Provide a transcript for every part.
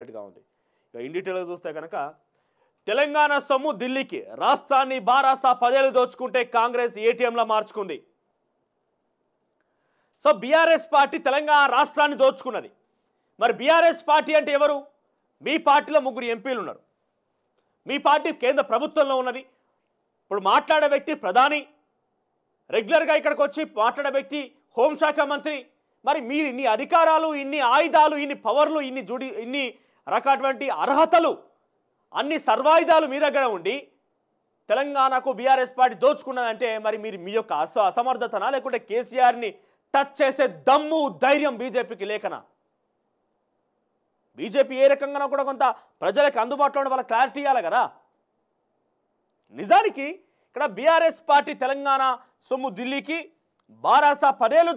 గా ఉంది. ఇక ఇన్ డీటెయిల్గా చూస్తే కనుక తెలంగాణ సొమ్ము ఢిల్లీకి, రాష్ట్రాన్ని బారాసా 10 ఏళ్లు దోచుకుంటే కాంగ్రెస్ ఏటీఎంలా మార్చుకుంది. సో బీఆర్ఎస్ పార్టీ తెలంగాణ రాష్ట్రాన్ని దోచుకున్నది. మరి బీఆర్ఎస్ పార్టీ అంటే ఎవరు? మీ పార్టీలో 3 ఎంపీలు ఉన్నారు. మీ పార్టీ కేంద్ర ప్రభుత్వంలో ఉన్నది. ఇప్పుడు మాట్లాడే వ్యక్తి ప్రధాని, రెగ్యులర్గా ఇక్కడికి వచ్చి మాట్లాడే వ్యక్తి హోంశాఖ మంత్రి. మరి మీరు ఇన్ని అధికారాలు, ఇన్ని ఆయుధాలు, ఇన్ని పవర్లు, ఇన్ని రకటువంటి అర్హతలు, అన్ని సర్వాయుధాలు మీ దగ్గర ఉండి తెలంగాణకు బీఆర్ఎస్ పార్టీ దోచుకున్నదంటే మరి మీరు మీ యొక్క అసమర్థతనా, లేకుంటే కేసీఆర్ని టచ్ చేసే దమ్ము ధైర్యం బీజేపీకి లేకనా? బీజేపీ ఏ రకంగా కూడా కొంత ప్రజలకు అందుబాటులో ఉండే వాళ్ళ క్లారిటీ ఇవ్వాలి కదా. నిజానికి ఇక్కడ బీఆర్ఎస్ పార్టీ తెలంగాణ సొమ్ము ఢిల్లీకి, బారాసా 10 ఏళ్లు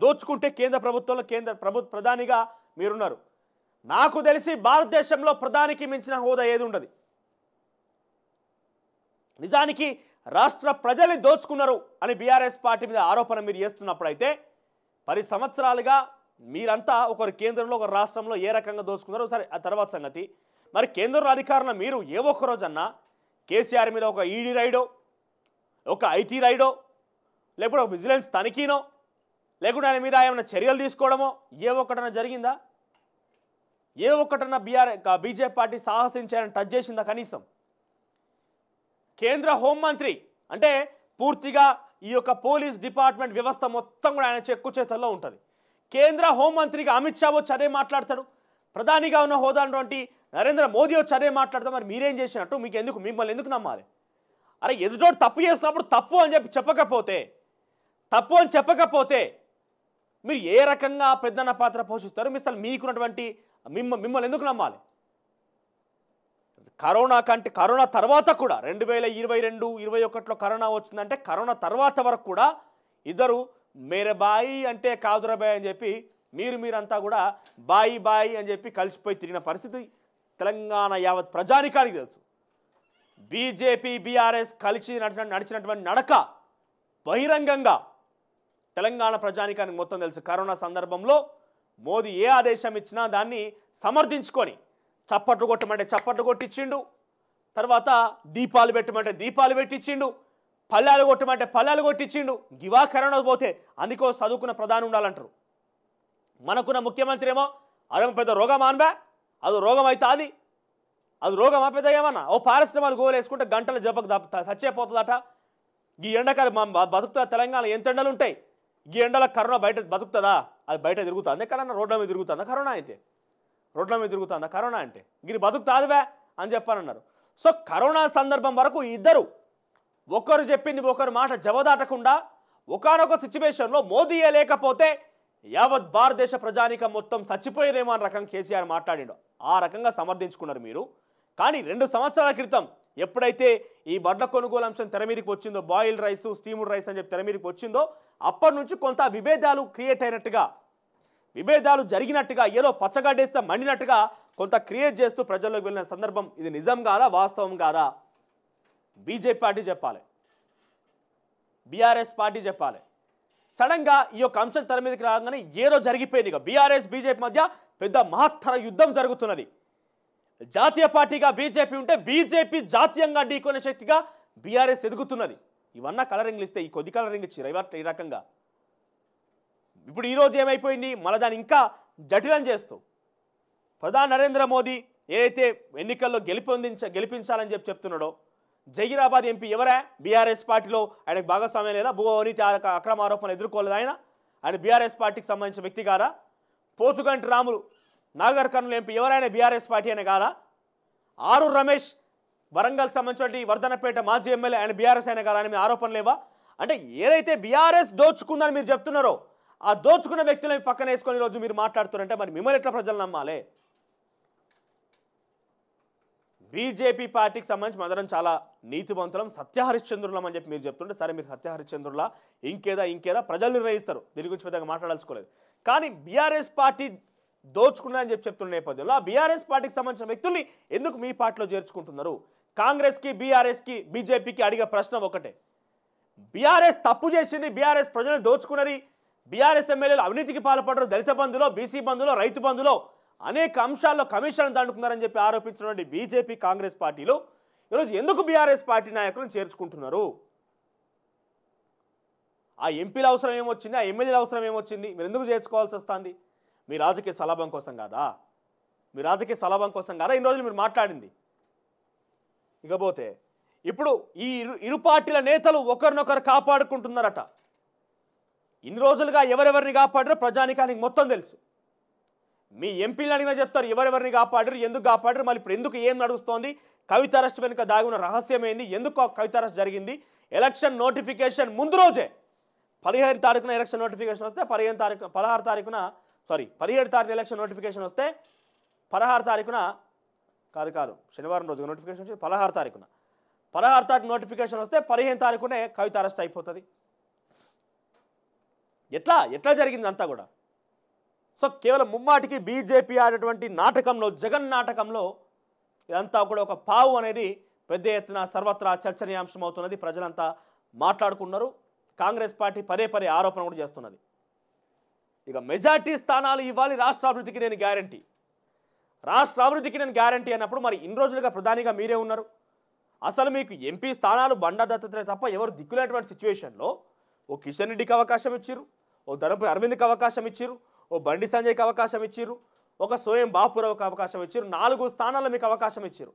దోచుకుంటే కేంద్ర ప్రభుత్వంలో ప్రధానిగా మీరున్నారు. నాకు తెలిసి భారతదేశంలో ప్రధానికి మించిన హోదా ఏది ఉండదు. నిజానికి రాష్ట్ర ప్రజల్ని దోచుకున్నారు అని బీఆర్ఎస్ పార్టీ మీద ఆరోపణ మీరు చేస్తున్నప్పుడైతే 10 సంవత్సరాలుగా మీరంతా ఒకరు కేంద్రంలో ఒకరు రాష్ట్రంలో ఏ రకంగా దోచుకున్నారో సరే ఆ తర్వాత సంగతి. మరి కేంద్రంలో అధికారులు మీరు ఏ ఒక్క రోజన్నా కేసీఆర్ మీద ఒక ఈడీ రైడో, ఒక ఐటీ రైడో, లేకపోతే ఒక విజిలెన్స్ తనిఖీనో, లేకుంటే ఆయన మీద ఏమైనా చర్యలు తీసుకోవడమో ఏ ఒక్కటన్నా జరిగిందా? ఏ ఒక్కటన్నా బీజేపీ పార్టీ సాహసించాలని టచ్ చేసిందా? కనీసం కేంద్ర హోంమంత్రి అంటే పూర్తిగా ఈ యొక్క పోలీస్ డిపార్ట్మెంట్ వ్యవస్థ మొత్తం కూడా ఆయన చెక్కు చేతల్లో ఉంటుంది. కేంద్ర హోంమంత్రిగా అమిత్ షా వచ్చి అదే మాట్లాడతాడు. ప్రధానిగా ఉన్న హోదా అటువంటి నరేంద్ర మోదీ వచ్చి అదే మాట్లాడతాడు. మరి మీరేం చేసినట్టు? మిమ్మల్ని ఎందుకు నమ్మాలి? అరే ఎదుటోడు తప్పు చేస్తున్నప్పుడు తప్పు అని చెప్పకపోతే మీరు ఏ రకంగా పెద్దన్న పాత్ర పోషిస్తారు? అసలు మీకున్నటువంటి మిమ్మల్ని ఎందుకు నమ్మాలి? కరోనా తర్వాత కూడా 2022, 2021లో కరోనా వచ్చిందంటే కరోనా తర్వాత వరకు కూడా ఇద్దరు మేరే బాయి అంటే కాదురా బాయ్ అని చెప్పి మీరంతా కూడా బాయి అని చెప్పి కలిసిపోయి తిరిగిన పరిస్థితి తెలంగాణ యావత్ ప్రజానికానికి తెలుసు. బీజేపీ బీఆర్ఎస్ కలిసి నడిచినటువంటి నడక బహిరంగంగా తెలంగాణ ప్రజానికానికి మొత్తం తెలుసు. కరోనా సందర్భంలో మోదీ ఏ ఆదేశం ఇచ్చినా దాన్ని సమర్థించుకొని చప్పట్లు కొట్టమంటే చప్పట్లు కొట్టించిండు, తర్వాత దీపాలు పెట్టమంటే దీపాలు పెట్టించిండు, పల్లెలు కొట్టమంటే పల్లెలు కొట్టించిండు. గివా కరోనా పోతే అందుకో చదువుకున్న ప్రధాని ఉండాలంటారు. మనకున్న ముఖ్యమంత్రి ఏమో అదేమో పెద్ద రోగం ఆన్బా, అది రోగం అయితే అది రోగం పెద్ద ఏమన్నా ఓ పారిశ్రమలు గోలు వేసుకుంటే గంటల జబ్బకు చచ్చిపోతుందట. ఈ ఎండకాలం బతుకుతుందా? తెలంగాణ ఎంత ఎండలు ఉంటాయి? ఈ ఎండల కరోనా బయట బతుకుతుందా? అది బయట తిరుగుతుంది. ఎక్కడన్నా రోడ్ల మీద తిరుగుతుందా కరోనా అయితే? రోడ్ల మీద తిరుగుతుందా కరోనా అంటే? గిరి బతుకుతాదివే అని చెప్పానన్నారు. సో కరోనా సందర్భం వరకు ఇద్దరు ఒకరు చెప్పింది ఒకరు మాట జవదాటకుండా ఒకానొక సిచ్యువేషన్లో మోదీయే లేకపోతే యావత్ భారతదేశ ప్రజానికం మొత్తం చచ్చిపోయేదేమో అని రకంగా కేసీఆర్ మాట్లాడిండు. ఆ రకంగా సమర్థించుకున్నారు మీరు. కానీ 2 సంవత్సరాల క్రితం ఎప్పుడైతే ఈ వడ్ల కొనుగోలు అంశం తెర మీదకి వచ్చిందో, బాయిల్డ్ రైస్, స్టీమ్డ్ రైస్ అని చెప్పి తెర మీదకి వచ్చిందో అప్పటి నుంచి కొంత విభేదాలు క్రియేట్ అయినట్టుగా, విభేదాలు జరిగినట్టుగా, ఏదో పచ్చగడ్డేస్తే మండినట్టుగా కొంత క్రియేట్ చేస్తూ ప్రజల్లోకి వెళ్ళిన సందర్భం ఇది నిజం కాదా, వాస్తవం కాదా? బీజేపీ పార్టీ చెప్పాలి, బీఆర్ఎస్ పార్టీ చెప్పాలి. సడన్గా ఈ యొక్క అంశం తెర మీదకి రాగానే ఏదో జరిగిపోయింది. ఇక బీఆర్ఎస్ బీజేపీ మధ్య పెద్ద మహత్తర యుద్ధం జరుగుతున్నది. జాతీయ పార్టీగా బీజేపీ ఉంటే బీజేపీ జాతీయంగా ఢీకొనే శక్తిగా బీఆర్ఎస్ ఎదుగుతున్నది. ఇవన్నా కలరింగ్లు ఇస్తే ఈ కొద్ది కలరింగ్ ఇచ్చారు ఈ రకంగా. ఇప్పుడు ఈరోజు ఏమైపోయింది? మళ్ళీ దాన్ని ఇంకా జటిలం చేస్తూ ప్రధాని నరేంద్ర మోదీ ఏదైతే ఎన్నికల్లో గెలిపించాలని చెప్తున్నాడో, జహీరాబాద్ ఎంపీ ఎవరా? బీఆర్ఎస్ పార్టీలో ఆయనకు భాగస్వామ్యం లేదా? భూ అవినీతి అక్రమ ఆరోపణలు ఎదుర్కోలేదు ఆయన బీఆర్ఎస్ పార్టీకి సంబంధించిన వ్యక్తి కాదా? పోతుగంటి రాములు నాగర్ కర్నూలు ఎంపీ ఎవరైనా బీఆర్ఎస్ పార్టీ అనే కాదా? ఆరు రమేష్ వరంగల్ సంబంధించిన వర్ధనపేట మాజీ ఎమ్మెల్యే ఆయన బీఆర్ఎస్ అయినా కాదా అని ఆరోపణలు లేవా? అంటే ఏదైతే బీఆర్ఎస్ దోచుకుందని మీరు చెప్తున్నారో ఆ దోచుకున్న వ్యక్తులను పక్కన వేసుకొని ఈరోజు మీరు మాట్లాడుతున్నారంటే మరి మిమ్మల్ని ఎట్లా ప్రజలు నమ్మాలి? బీజేపీ పార్టీకి సంబంధించి మనందరం చాలా నీతివంతులం, సత్యహరిశ్చంద్రులం అని చెప్పి మీరు చెప్తుంటే సరే మీరు సత్యహరిశ్చంద్రులా ఇంకేదా ప్రజలు నిర్ణయిస్తారు, దీని గురించి పెద్దగా మాట్లాడాల్సుకోలేదు. కానీ బీఆర్ఎస్ పార్టీ దోచుకున్నారని చెప్తున్న నేపథ్యంలో ఆ బీఆర్ఎస్ పార్టీకి సంబంధించిన వ్యక్తుల్ని ఎందుకు మీ పార్టీలో చేర్చుకుంటున్నారు? కాంగ్రెస్కి బీఆర్ఎస్కి బీజేపీకి అడిగే ప్రశ్న ఒకటే. బీఆర్ఎస్ తప్పు చేసింది, బీఆర్ఎస్ ప్రజలు దోచుకున్నది, బీఆర్ఎస్ ఎమ్మెల్యేలు అవినీతికి పాల్పడరు, దళిత బంధులో, బీసీ బంధులో, రైతు బంధులో అనేక అంశాల్లో కమిషన్ దండుకున్నారని చెప్పి ఆరోపించినటువంటి బీజేపీ కాంగ్రెస్ పార్టీలు ఈరోజు ఎందుకు బీఆర్ఎస్ పార్టీ నాయకులను చేర్చుకుంటున్నారు? ఆ ఎంపీల అవసరం ఏమొచ్చింది, ఆ ఎమ్మెల్యేల అవసరం ఏమొచ్చింది? మీరు ఎందుకు చేర్చుకోవాల్సి వస్తుంది? మీ రాజకీయ సలాభం కోసం కాదా? మీ రాజకీయ సలాభం కోసం కాదా ఇన్ని రోజులు మీరు మాట్లాడింది? ఇకపోతే ఇప్పుడు ఈ ఇరు పార్టీల నేతలు ఒకరినొకరు కాపాడుకుంటున్నారట. ఇన్ని రోజులుగా ఎవరెవరిని కాపాడారో ప్రజానికానికి మొత్తం తెలుసు. మీ ఎంపీలు అడిగినా చెప్తారు ఎవరెవరిని కాపాడారు, ఎందుకు కాపాడారు, మళ్ళీ ఇప్పుడు ఎందుకు ఏం నడుస్తోంది, కవిత అరెస్ట్ వెనుక దాగున్న రహస్యం ఏంది, ఎందుకు కవిత అరెస్ట్ జరిగింది, ఎలక్షన్ నోటిఫికేషన్ ముందు రోజే 15 తారీఖున ఎలక్షన్ నోటిఫికేషన్ వస్తే 17 తారీఖున ఎలక్షన్ నోటిఫికేషన్ వస్తే 16 తారీఖున కాదు శనివారం రోజు నోటిఫికేషన్ వచ్చి 16 తారీఖున నోటిఫికేషన్ వస్తే 15 తారీఖునే కవిత అరెస్ట్ అయిపోతుంది. ఎట్లా జరిగింది అంతా కూడా? సో కేవలం ముమ్మాటికి బీజేపీ ఆడేటువంటి నాటకంలో, జగన్ నాటకంలో ఇదంతా కూడా ఒక పావు అనేది పెద్ద ఎత్తున సర్వత్రా చర్చనీయాంశం అవుతున్నది. ప్రజలంతా మాట్లాడుకున్నారు. కాంగ్రెస్ పార్టీ పదే ఆరోపణ కూడా చేస్తున్నది. ఇక మెజార్టీ స్థానాలు ఇవ్వాలి, రాష్ట్ర అభివృద్ధికి నేను గ్యారంటీ అన్నప్పుడు మరి ఇన్ని రోజులుగా ప్రధానిగా మీరే ఉన్నారు. అసలు మీకు ఎంపీ స్థానాలు బండా దత్తాత్రేయ తప్ప ఎవరు దిక్కులేటువంటి సిచ్యువేషన్లో ఓ కిషన్ రెడ్డికి అవకాశం ఇచ్చిర్రు, ఓ ధర్మపురి అరవింద్కి అవకాశం ఇచ్చిర్రు, ఓ బండి సంజయ్కి అవకాశం ఇచ్చిర్రు, ఒక సోయం బాపురావుకి అవకాశం ఇచ్చిర్రు, 4 స్థానాల్లో మీకు అవకాశం ఇచ్చిర్రు.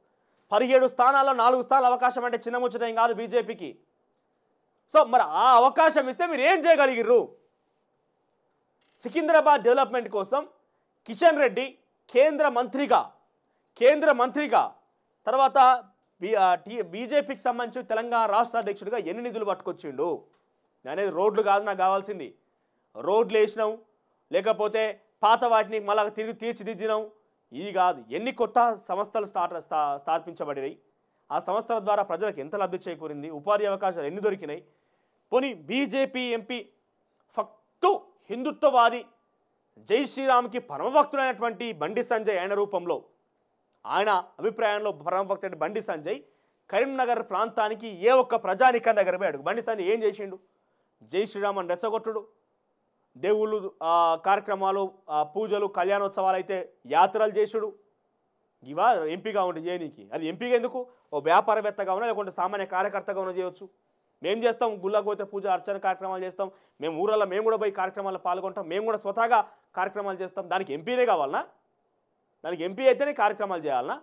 17 స్థానాల్లో 4 స్థానాల అవకాశం అంటే చిన్న ముచ్చటేం కాదు బీజేపీకి. సో మరి ఆ అవకాశం ఇస్తే మీరు ఏం చేయగలిగిర్రు? సికింద్రాబాద్ డెవలప్మెంట్ కోసం కిషన్ రెడ్డి కేంద్ర మంత్రిగా తర్వాత బీజేపీకి సంబంధించి తెలంగాణ రాష్ట్ర అధ్యక్షుడిగా ఎన్ని నిధులు పట్టుకొచ్చిండు అనేది రోడ్లు కాదు నాకు కావాల్సింది. రోడ్లు వేసినాం, లేకపోతే పాత వాటిని మళ్ళీ తిరిగి తీర్చిదిద్దినాం, ఇది కాదు. ఎన్ని కొత్త సంస్థలు స్థాపించబడినాయి, ఆ సంస్థల ద్వారా ప్రజలకు ఎంత లబ్ధి చేకూరింది, ఉపాధి అవకాశాలు ఎన్ని దొరికినాయి? పోనీ బీజేపీ ఎంపీ ఫక్తు హిందుత్వవాది జై శ్రీరామ్కి పరమభక్తుడైనటువంటి బండి సంజయ్ ఆయన రూపంలో, ఆయన అభిప్రాయంలో పరమభక్తుడైన బండి సంజయ్ కరీంనగర్ ప్రాంతానికి ఏ ఒక్క ప్రజానికం దగ్గర పోయాడు. బండి సంజయ్ ఏం చేసిండు? జై శ్రీరామ్ అని రెచ్చగొట్టుడు, దేవుళ్ళు కార్యక్రమాలు, పూజలు, కళ్యాణోత్సవాలు అయితే యాత్రలు చేసుడు. ఇవా ఎంపీగా ఉండి చేయనీకి? అది ఎంపీగా ఎందుకు? ఓ వ్యాపారవేత్తగా ఉన్నా లేకుంటే సామాన్య కార్యకర్తగా ఉన్నా చేయవచ్చు. మేము చేస్తాం, గుళ్ళకు పోతే పూజ అర్చన కార్యక్రమాలు చేస్తాం, మేము ఊరల్లో మేము కూడా పోయి కార్యక్రమాల్లో పాల్గొంటాం, మేము కూడా స్వతహాగా కార్యక్రమాలు చేస్తాం. దానికి ఎంపీనే కావాలనా? దానికి ఎంపీ అయితేనే కార్యక్రమాలు చేయాలనా?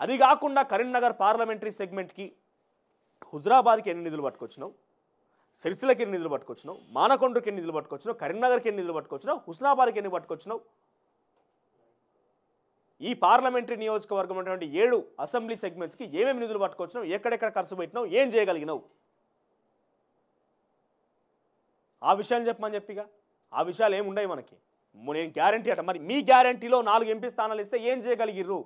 అది కాకుండా కరీంనగర్ పార్లమెంటరీ సెగ్మెంట్కి హుజరాబాద్కి ఎన్ని నిధులు పట్టుకొచ్చినావు, సిరిసిల్లకి ఎన్ని నిధులు పట్టుకొచ్చినావు, మానకొండకి ఎన్ని నిధులు పట్టుకొచ్చినావు, కరీంనగర్కి ఎన్ని నిధులు పట్టుకొచ్చినావు, హుస్నాబాద్కి ఎన్ని పట్టుకొచ్చినావు? ఈ పార్లమెంటరీ నియోజకవర్గం ఉన్నటువంటి 7 అసెంబ్లీ సెగ్మెంట్స్కి ఏమేమి నిధులు పట్టుకొచ్చినావు, ఎక్కడెక్కడ ఖర్చు పెట్టినావు, ఏం చేయగలిగినావు? ఆ విషయాలు చెప్పిగా. ఆ విషయాలు ఏముండవు మనకి. నేను గ్యారంటీ అట. మరి మీ గ్యారంటీలో 4 ఎంపీ స్థానాలు ఇస్తే ఏం చేయగలిగిర్రు?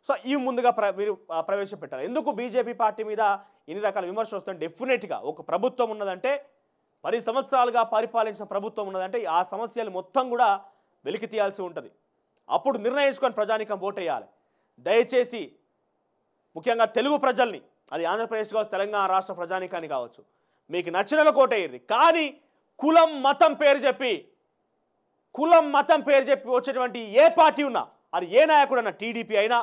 సో ఇవి ముందుగా మీరు ప్రవేశపెట్టాలి. ఎందుకు బీజేపీ పార్టీ మీద ఇన్ని రకాల విమర్శలు వస్తాయి? డెఫినెట్గా ఒక ప్రభుత్వం ఉన్నదంటే, 10 సంవత్సరాలుగా పరిపాలించిన ప్రభుత్వం ఉన్నదంటే ఆ సమస్యలు మొత్తం కూడా వెలికి తీయాల్సి ఉంటుంది. అప్పుడు నిర్ణయించుకొని ప్రజానికం ఓటేయాలి. దయచేసి ముఖ్యంగా తెలుగు ప్రజల్ని, అది ఆంధ్రప్రదేశ్ కావచ్చు, తెలంగాణ రాష్ట్ర ప్రజానికాన్ని కావచ్చు, మీకు నచ్చిన ఓటేయండి. కానీ కులం మతం పేరు చెప్పి వచ్చేటువంటి ఏ పార్టీ ఉన్నా, అది ఏ నాయకుడన్నా, టీడీపీ అయినా,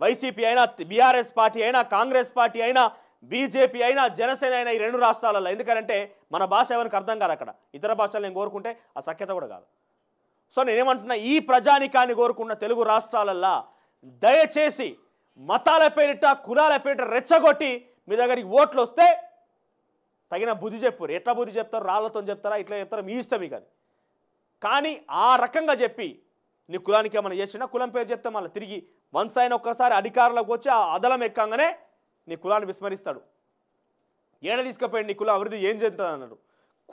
వైసీపీ అయినా, బీఆర్ఎస్ పార్టీ అయినా, కాంగ్రెస్ పార్టీ అయినా, బీజేపీ అయినా, జనసేన అయినా, ఈ 2 రాష్ట్రాలలో, ఎందుకంటే మన భాష ఎవరికి అర్థం కాదు అక్కడ. ఇతర భాషలు నేను కోరుకుంటే ఆ సఖ్యత కూడా కాదు. సో నేనేమంటున్నా, ఈ ప్రజానికాన్ని కోరుకున్న తెలుగు రాష్ట్రాలల్లో దయచేసి మతాల పేరిట, కులాల పేరిట రెచ్చగొట్టి మీ దగ్గరికి ఓట్లు వస్తే తగిన బుద్ధి చెప్పురు. ఎట్లా బుద్ధి చెప్తారు? రాళ్లతో చెప్తారా, ఇట్లా చెప్తారా, మీ ఇష్టం ఇక. కానీ ఆ రకంగా చెప్పి నీ కులానికి ఏమైనా చేసినా కులం పేరు చెప్తే మళ్ళీ తిరిగి వన్స్ అయిన ఒక్కసారి అధికారంలోకి వచ్చి ఆ అదలం ఎక్కంగానే నీ కులాన్ని విస్మరిస్తాడు. ఏడ తీసుకుపోయి నీ కులం అభివృద్ధి ఏం చేస్తుంది అన్నాడు.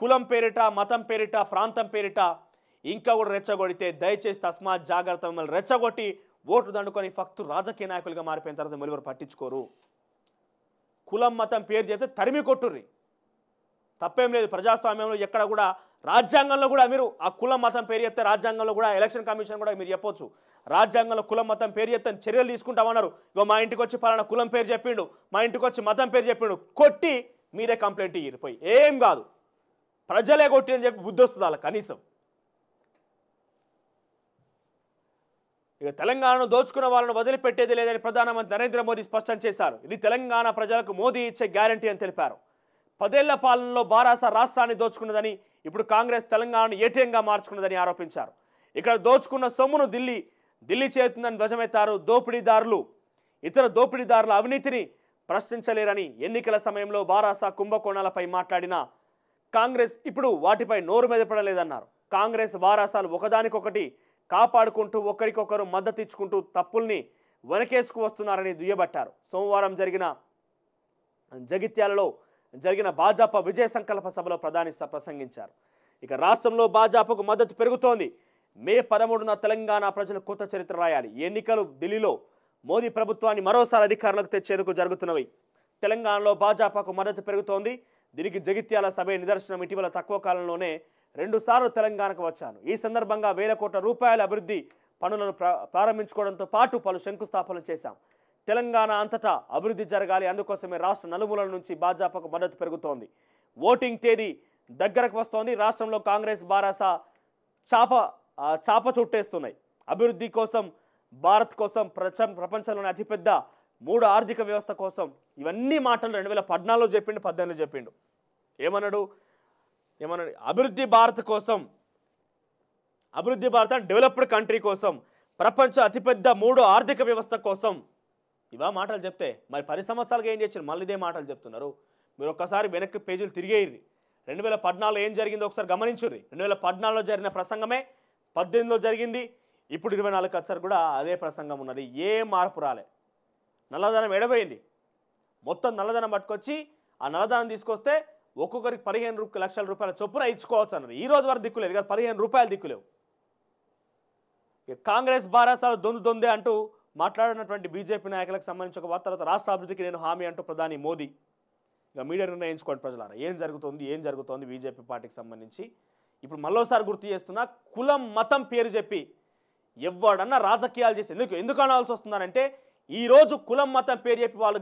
కులం పేరిట, మతం పేరిట, ప్రాంతం పేరిట ఇంకా కూడా రెచ్చగొడితే దయచేసి తస్మాత్ జాగ్రత్త. మిమ్మల్ని రెచ్చగొట్టి ఓట్లు దండుకొని ఫక్తు రాజకీయ నాయకులుగా మారిపోయిన తర్వాత ఎవరు పట్టించుకోరు. కులం మతం పేరు చెప్తే తరిమి కొట్టుర్రి, తప్పేం లేదు. ప్రజాస్వామ్యంలో ఎక్కడ కూడా, రాజ్యాంగంలో కూడా మీరు ఆ కులం మతం పేరు చెప్తే రాజ్యాంగంలో కూడా, ఎలక్షన్ కమిషన్ కూడా మీరు చెప్పొచ్చు, రాజ్యాంగంలో కులం మతం పేరు చెప్తే చర్యలు తీసుకుంటామన్నారు. ఇగో మా ఇంటికి వచ్చి పలానా కులం పేరు చెప్పిండు, మా ఇంటికి వచ్చి మతం పేరు చెప్పిండు, కొట్టి మీరే కంప్లైంట్ ఇయ్యారు. పోయి ఏం కాదు, ప్రజలే కొట్టి అని చెప్పి బుద్ధి వస్తుంది వాళ్ళ కనీసం. ఇక తెలంగాణను దోచుకున్న వాళ్ళను వదిలిపెట్టేది లేదని ప్రధానమంత్రి నరేంద్ర మోదీ స్పష్టం చేశారు. ఇది తెలంగాణ ప్రజలకు మోదీ ఇచ్చే గ్యారంటీ అని తెలిపారు. 10 ఏళ్ల పాలనలో బారాస రాష్ట్రాన్ని దోచుకున్నదని, ఇప్పుడు కాంగ్రెస్ తెలంగాణను ఏటీఎంగా మార్చుకున్నదని ఆరోపించారు. ఇక్కడ దోచుకున్న సొమ్మును ఢిల్లీ చేరుతుందని ధ్వజమెత్తారు. దోపిడీదారులు ఇతర దోపిడీదారుల అవినీతిని ప్రశ్నించలేరని ఎన్నికల సమయంలో బారాస కుంభకోణాలపై మాట్లాడిన కాంగ్రెస్ ఇప్పుడు వాటిపై నోరు మెదపడలేదన్నారు. కాంగ్రెస్ బారాసాలు ఒకదానికొకటి కాపాడుకుంటూ ఒకరికొకరు మద్దతు ఇచ్చుకుంటూ తప్పుల్ని వెనకేసుకు వస్తున్నారని దుయ్యబట్టారు. సోమవారం జగిత్యాలలో జరిగిన భాజపా విజయ సంకల్ప సభలో ప్రధాని ప్రసంగించారు. ఇక రాష్ట్రంలో భాజపాకు మద్దతు పెరుగుతోంది. మే 13న తెలంగాణ ప్రజలు కొత్త చరిత్ర రాయాలి. ఎన్నికలు ఢిల్లీలో మోదీ ప్రభుత్వాన్ని మరోసారి అధికారంలోకి తెచ్చేందుకు జరుగుతున్నవి. తెలంగాణలో భాజపాకు మద్దతు పెరుగుతోంది. దీనికి జగిత్యాల సభే నిదర్శనం. ఇటీవల తక్కువ కాలంలోనే 2 సార్లు తెలంగాణకు వచ్చాను. ఈ సందర్భంగా వేల కోట్ల రూపాయల అభివృద్ధి పనులను ప్రారంభించుకోవడంతో పాటు పలు శంకుస్థాపనలు చేశాం. తెలంగాణ అంతటా అభివృద్ధి జరగాలి. అందుకోసమే రాష్ట్ర నలుమూలల నుంచి భాజపాకు మద్దతు పెరుగుతోంది. ఓటింగ్ తేదీ దగ్గరకు వస్తోంది. రాష్ట్రంలో కాంగ్రెస్ బారాస చాప చుట్టేస్తున్నాయి. అభివృద్ధి కోసం, భారత్ కోసం, ప్రపంచంలోని అతిపెద్ద 3 ఆర్థిక వ్యవస్థ కోసం ఇవన్నీ మాటలు 2014లో చెప్పిండు, 18లో చెప్పిండు. ఏమన్నాడు? అభివృద్ధి భారత్ కోసం, అభివృద్ధి భారత్ అంటే డెవలప్డ్ కంట్రీ కోసం, ప్రపంచ అతిపెద్ద 3 ఆర్థిక వ్యవస్థ కోసం ఇవా మాటలు చెప్తే మరి 10 సంవత్సరాలుగా ఏం చేశారు? మళ్ళీ ఇదే మాటలు చెప్తున్నారు. మీరు ఒక్కసారి వెనక్కి పేజీలు తిరిగేయండి. 2014లో ఏం జరిగిందో ఒకసారి గమనించుర్రి. 2014లో జరిగిన ప్రసంగమే 18లో జరిగింది. ఇప్పుడు 24 వచ్చారు కూడా అదే ప్రసంగం ఉన్నది. ఏ మార్పు రాలే. నల్లధనం ఎడబోయింది. మొత్తం నల్లధనం పట్టుకొచ్చి ఆ నల్లధనం తీసుకొస్తే ఒక్కొక్కరికి 15 లక్షల రూపాయల చొప్పున ఇచ్చుకోవచ్చు అన్నారు. ఈ రోజు వరకు దిక్కులేదు కదా, 15 రూపాయలు దిక్కులేవు. కాంగ్రెస్ బారాసాలు దొందే అంటూ మాట్లాడినటువంటి బీజేపీ నాయకులకు సంబంధించి ఒక వార్త. తర్వాత రాష్ట్ర అభివృద్ధికి నేను హామీ అంటూ ప్రధాని మోదీ. ఇక మీడియా నిర్ణయించుకోండి ప్రజలారా, ఏం జరుగుతోంది బీజేపీ పార్టీకి సంబంధించి. ఇప్పుడు మళ్ళోసారి గుర్తు చేస్తున్నా, కులం మతం పేరు చెప్పి ఎవడన్నా రాజకీయాలు చేసి ఎందుకు అనాల్సి వస్తున్నారంటే, ఈరోజు కులం మతం పేరు చెప్పి వాళ్ళు